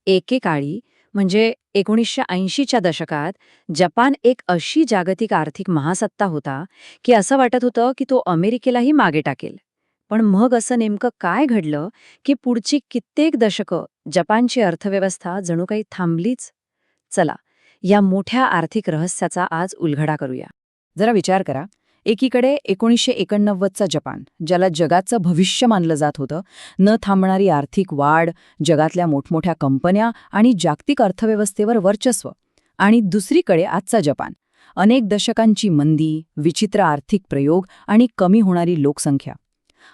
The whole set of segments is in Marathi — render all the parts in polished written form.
एकेकाळी म्हणजे 1980च्या दशकात जपान एक अशी जागतिक आर्थिक महासत्ता होता की असं वाटत होतं की तो अमेरिकेलाही मागे टाकेल. पण मग असं नेमकं काय घडलं की पुढची कित्येक दशकं जपानची अर्थव्यवस्था जणू काही थांबलीच? चला, या मोठ्या आर्थिक रहस्याचा आज उलगडा करूया. जरा विचार करा. एकीकडे 1989चा जपान, ज्याला जगाचं भविष्य मानलं जात होतं, न थांबणारी आर्थिक वाढ, जगातल्या मोठमोठ्या कंपन्या आणि जागतिक अर्थव्यवस्थेवर वर्चस्व. आणि दुसरीकडे आजचा जपान, अनेक दशकांची मंदी, विचित्र आर्थिक प्रयोग आणि कमी होणारी लोकसंख्या.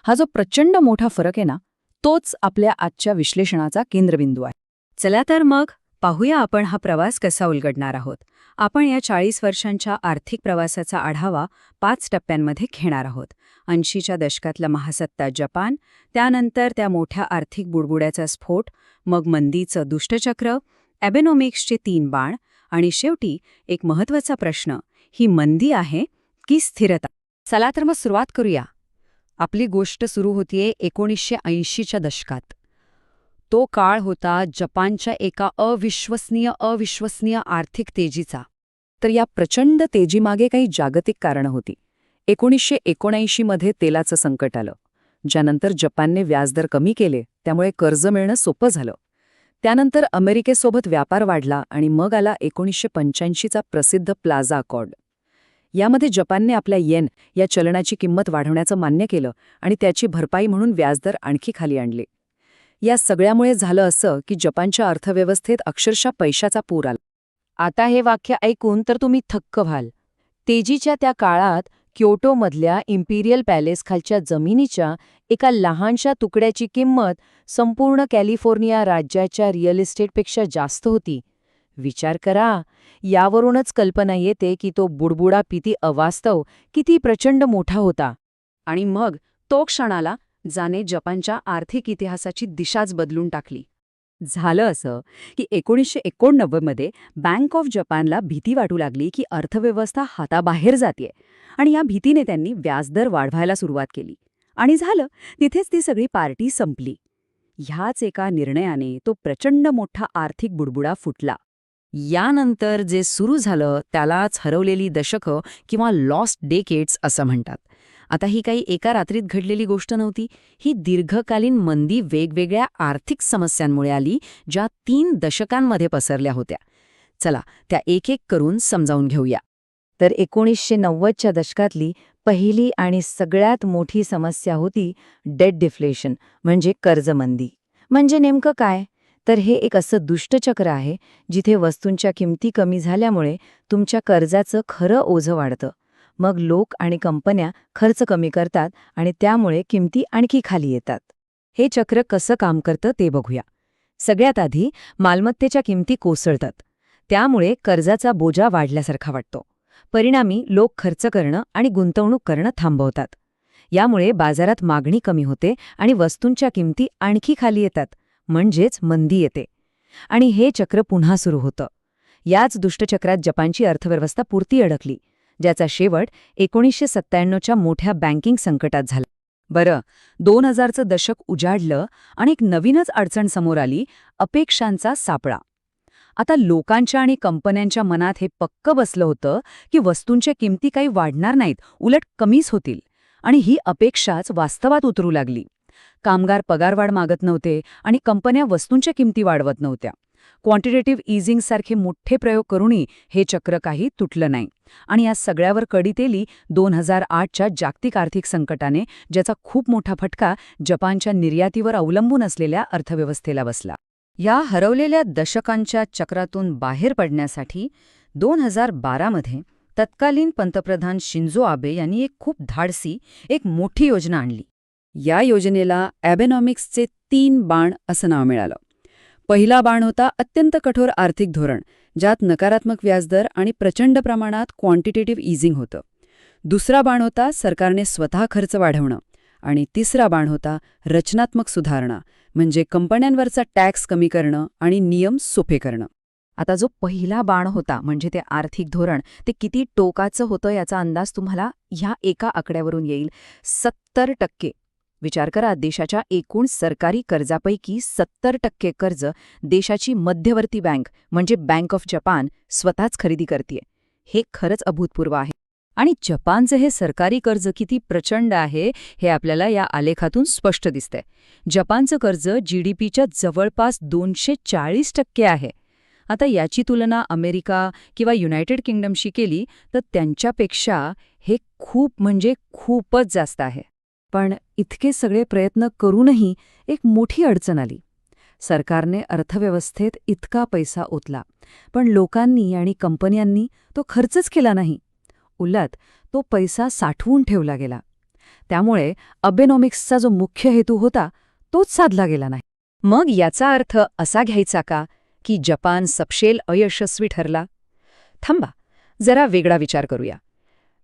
हा जो प्रचंड मोठा फरक आहे ना, तोच आपल्या आजच्या विश्लेषणाचा केंद्रबिंदू आहे. चला तर मग पाहूया आपण हा प्रवास कसा उलगडणार आहोत. आपण या 40 वर्षांच्या आर्थिक प्रवासाचा आढावा 5 टप्प्यांमध्ये घेणार आहोत. 80च्या दशकातला महासत्ता जपान, त्यानंतर त्या मोठ्या आर्थिक बुडबुड्याचा स्फोट, मग मंदीचं दुष्टचक्र, ॲबेनॉमिक्सचे 3 बाण आणि शेवटी एक महत्त्वाचा प्रश्न, ही मंदी आहे की स्थिरता? चला तर मग सुरुवात करूया. आपली गोष्ट सुरू होतीये 1980च्या दशकात. तो काळ होता जपानच्या एका अविश्वसनीय आर्थिक तेजीचा. तर या प्रचंड तेजीमागे काही जागतिक कारणं होती. 1979मध्ये तेलाचं संकट आलं, ज्यानंतर जपानने व्याजदर कमी केले, त्यामुळे कर्ज मिळणं सोपं झालं. त्यानंतर अमेरिकेसोबत व्यापार वाढला आणि मग आला 1985चा प्रसिद्ध प्लाझा अकॉर्ड. यामध्ये जपानने आपल्या येन या चलनाची किंमत वाढवण्याचं मान्य केलं आणि त्याची भरपाई म्हणून व्याजदर आणखी खाली आणले. या सगळ्यामुळे झालं असं की जपानच्या अर्थव्यवस्थेत अक्षरशः पैशाचा पूर आला. आता हे वाक्य ऐकून तर तुम्ही थक्क व्हाल. तेजीच्या त्या काळात क्योटोमधल्या इम्पिरियल पॅलेस खालच्या जमिनीच्या एका लहानशा तुकड्याची किंमत संपूर्ण कॅलिफोर्निया राज्याच्या रिअल इस्टेटपेक्षा जास्त होती. विचार करा, यावरूनच कल्पना येते की तो बुडबुडा किती अवास्तव, किती प्रचंड मोठा होता. आणि मग तो क्षण आला ज्याने जपानच्या आर्थिक इतिहासाची दिशाच बदलून टाकली. झालं असं की 1989मध्ये बँक ऑफ जपानला भीती वाटू लागली की अर्थव्यवस्था हाताबाहेर जातेय आणि या भीतीने त्यांनी व्याजदर वाढवायला सुरुवात केली. आणि झालं, तिथेच ती सगळी पार्टी संपली. ह्याच एका निर्णयाने तो प्रचंड मोठा आर्थिक बुडबुडा फुटला. यानंतर जे सुरू झालं त्यालाच हरवलेली दशकं किंवा लॉस्ट डेकेड्स असं म्हणतात. आता ही काही एका रात्रीत घडलेली गोष्ट नव्हती. ही दीर्घकालीन मंदी वेगवेगळ्या आर्थिक समस्यांमुळे आली, ज्या 3 दशकांमध्ये पसरल्या होत्या. चला, त्या एक एक करून समजावून घेऊया. तर 1990च्या दशकातली पहिली आणि सगळ्यात मोठी समस्या होती डेट डिफ्लेशन, म्हणजे कर्जमंदी. म्हणजे नेमकं काय? तर हे एक असं दुष्टचक्र आहे जिथे वस्तूंच्या किमती कमी झाल्यामुळे तुमच्या कर्जाचं खरं ओझं वाढतं. मग लोक आणि कंपन्या खर्च कमी करतात आणि त्यामुळे किमती आणखी खाली येतात. हे चक्र कसं काम करतं ते बघूया. सगळ्यात आधी मालमत्तेच्या किमती कोसळतात. त्यामुळे कर्जाचा बोजा वाढल्यासारखा वाटतो. परिणामी लोक खर्च करणं आणि गुंतवणूक करणं थांबवतात. यामुळे बाजारात मागणी कमी होते आणि वस्तूंच्या किमती आणखी खाली येतात, म्हणजेच मंदी येते. आणि हे चक्र पुन्हा सुरू होतं. याच दुष्टचक्रात जपानची अर्थव्यवस्था पुरती अडकली, ज्याचा शेवट 1997च्या मोठ्या बँकिंग संकटात झाला. बरं, 2000चं दशक उजाडलं आणि एक नवीनच अडचण समोर आली, अपेक्षांचा सापळा. आता लोकांच्या आणि कंपन्यांच्या मनात हे पक्क बसलं होतं की वस्तूंच्या किमती काही वाढणार नाहीत, उलट कमीच होतील. आणि ही अपेक्षाच वास्तवात उतरू लागली. कामगार पगारवाढ मागत नव्हते आणि कंपन्या वस्तूंच्या किमती वाढवत नव्हत्या. क्वांटिटेटिव्ह इझिंगसारखे मोठे प्रयोग करूनही हे चक्र काही तुटलं नाही. आणि या सगळ्यावर कडितेली 2008च्या जागतिक आर्थिक संकटाने, ज्याचा खूप मोठा फटका जपानच्या निर्यातीवर अवलंबून असलेल्या अर्थव्यवस्थेला बसला. या हरवलेल्या दशकांच्या चक्रातून बाहेर पडण्यासाठी 2012मध्ये तत्कालीन पंतप्रधान शिंजो आबे यांनी एक खूप धाडसी, एक मोठी योजना आणली. या योजनेला ॲबेनॉमिक्सचे 3 बाण असं नाव मिळालं. पहिला बाण होता अत्यंत कठोर आर्थिक धोरण, ज्यात नकारात्मक व्याजदर आणि प्रचंड प्रमाणात क्वांटिटेटिव्ह इझिंग होतं. दुसरा बाण होता सरकारने स्वतः खर्च वाढवणं. आणि तिसरा बाण होता रचनात्मक सुधारणा, म्हणजे कंपन्यांवरचा टॅक्स कमी करणं आणि नियम सोपे करणं. आता जो पहिला बाण होता, म्हणजे ते आर्थिक धोरण, ते किती टोकाचं होतं याचा अंदाज तुम्हाला ह्या एका आकड्यावरून येईल. 70%. विचार करा, देशाच्या एकूण सरकारी कर्जापैकी 70% कर्ज देशाची मध्यवर्ती बँक म्हणजे बँक ऑफ जपान स्वतःच खरेदी करतेय. हे खरंच अभूतपूर्व आहे. आणि जपानचं हे सरकारी कर्ज किती प्रचंड आहे हे आपल्याला या आलेखातून स्पष्ट दिसतंय. जपानचं कर्ज जीडीपीच्या जवळपास 240% आहे. आता याची तुलना अमेरिका किंवा युनायटेड किंगडमशी केली तर त्यांच्यापेक्षा हे खूप म्हणजे खूपच जास्त आहे. पण इतके सगळे प्रयत्न करूनही एक मोठी अडचण आली. सरकारने अर्थव्यवस्थेत इतका पैसा ओतला, पण लोकांनी आणि कंपन्यांनी तो खर्चच केला नाही. उलट तो पैसा साठवून ठेवला गेला. त्यामुळे अबेनॉमिक्सचा जो मुख्य हेतू होता तोच साधला गेला नाही. मग याचा अर्थ असा घ्यायचा का की जपान सपशेल अयशस्वी ठरला? थांबा, जरा वेगळा विचार करूया.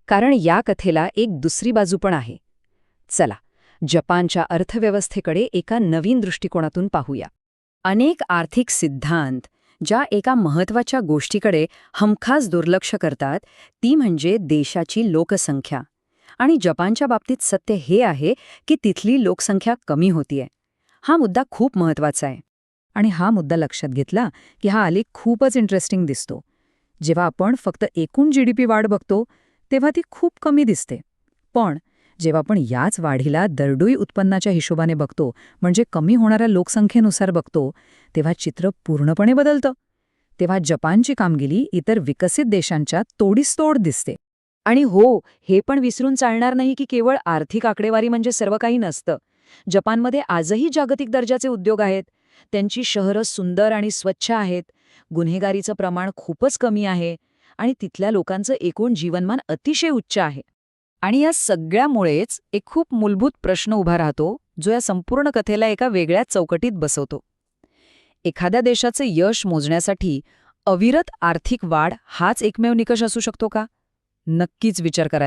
कारण या कथेला एक दुसरी बाजू पण आहे. चला, जपानच्या अर्थव्यवस्थेकडे एका नवीन दृष्टिकोनातून पाहूया. अनेक आर्थिक सिद्धांत ज्या एका महत्त्वाच्या गोष्टीकडे हमखास दुर्लक्ष करतात, ती म्हणजे देशाची लोकसंख्या. आणि जपानच्या बाबतीत सत्य हे आहे की तिथली लोकसंख्या कमी होतीये. हा मुद्दा खूप महत्त्वाचा आहे. आणि हा मुद्दा लक्षात घेतला की हा आलेख खूपच इंटरेस्टिंग दिसतो. जेव्हा आपण फक्त एकूण जीडीपी वाढ बघतो तेव्हा ती खूप कमी दिसते. पण जेव्हा आपण याच वाढीला दरडोई उत्पन्नाच्या हिशोबाने बघतो, म्हणजे कमी होणाऱ्या लोकसंख्येनुसार बघतो, तेव्हा चित्र पूर्णपणे बदलतं. तेव्हा जपानची कामगिरी इतर विकसित देशांच्या तोडीस तोड दिसते. आणि हो, हे पण विसरून चालणार नाही की केवळ आर्थिक आकडेवारी म्हणजे सर्व काही नसतं. जपानमध्ये आजही जागतिक दर्जाचे उद्योग आहेत. त्यांची शहरं सुंदर आणि स्वच्छ आहेत. गुन्हेगारीचं प्रमाण खूपच कमी आहे. आणि तिथल्या लोकांचं एकूण जीवनमान अतिशय उच्च आहे. आणि या सगळ्यामुळेच एक खूप मूलभूत प्रश्न उभा राहतो, जो या संपूर्ण कथेला एका वेगळ्याच चौकटीत बसवतो. एखाद्या देशाचे यश मोजण्यासाठी अविरत आर्थिक वाढ हाच एकमेव निकष असू शकतो का? नक्कीच विचार करायला